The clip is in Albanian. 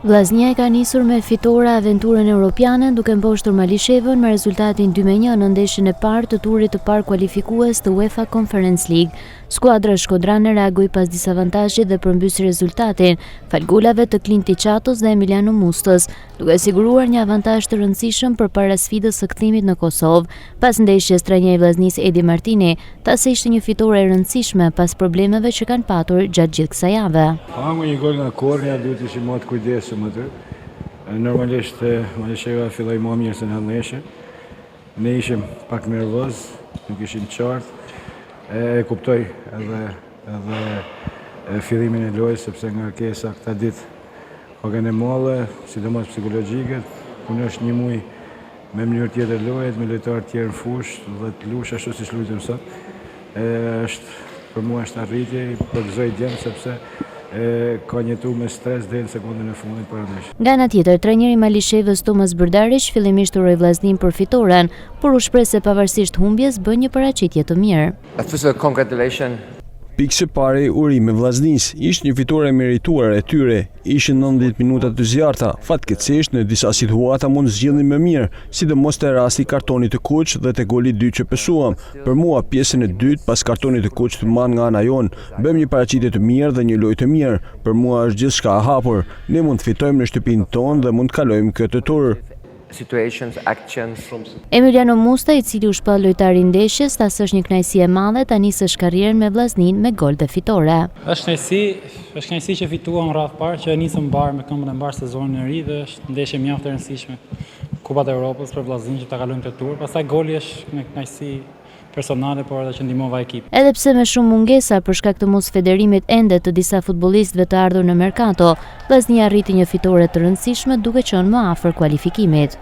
Vllaznia ka nisur me fitore aventurën europiane duke mposhtur Malishevën me rezultatin 2-1 në ndeshjen e parë të turit të parë kualifikues të UEFA Conference League. Skuadra shkodrane reagoi pas disavantazhit dhe përmbysi rezultatin fal golave të Klinti Çatos dhe Emiliano Mustës, duke siguruar një avantazh të rëndësishëm përpara sfidës së kthimit në Kosovë. Pas ndeshjes, trajneri i vllaznisë Edi Martini tha se ishte një fitore e rëndësishme pas problemeve që kanë patur gjatë gjithë kësaj jave. Një gol nga kornja, duhet ishim më të kujdesshëm aty. Normalisht Malisheva filloi më mirë se në ndeshje. Ne ishim pak nervoz, nuk ishim qartë. E kuptoj edhe fillimin e lojës sepse nga kesa këta ditë ka kanë molle, sidomos psikologjike, punë është një muaj me mënyrë tjetër lojet, me lojtarë tjerë në fushë dhe të lush ashtu siç luajtëm sot. Është për mua është arritje, për gëzoj djem sepse ka njëtu me stres deri në sekondën e fundit para ndeshjes. Nga ana tjetër, trajneri i Malishevës Tomas Brdarić fillimisht uroi vllaznin për fitoren, por u shpreh se pavarësisht humbjes bën një paraqitje të mirë. Pikë së pari, urime vllaznisë, ishte një fitore e merituar e tyre, ishin 90 minuta të zjarrta, fatkeqësisht në disa situata mund zgjidhnin më mirë, sidomos te rasti i kartonit të kuq dhe te goli 2 që pesuam. Për mua, pjesën e dytë pas kartonit të kuq të marrë nga ana jon, bëjmë një paraqitje të mirë dhe një lojë të mirë. Për mua është gjithçka e hapur. Ne mund të fitojmë në shtëpinë tonë dhe mund të kalojmë këtë tur. Emiliano Musta, i cili u shpall lojtari i ndeshjes, tha se është një kënaqësi e madhe ta nisësh karrierën me vllaznin me gol dhe fitore. Është kënaqësi që fituam radh parë, që nisëm mbar me këmbën e mbar sezonin e ri dhe është ndeshje mjaft e rëndësishme. Kupat e Evropës për vllaznin që ta kalojmë këtë tur. Pastaj goli është një kënaqësi personale, por edhe që ndihmova ekip. Edhe pse me shumë mungesa për shkak të mosfederimit ende të disa futbollistëve të ardhur në merkato, vllaznia arriti një fitore të rëndësishme duke qenë më afër kualifikimit.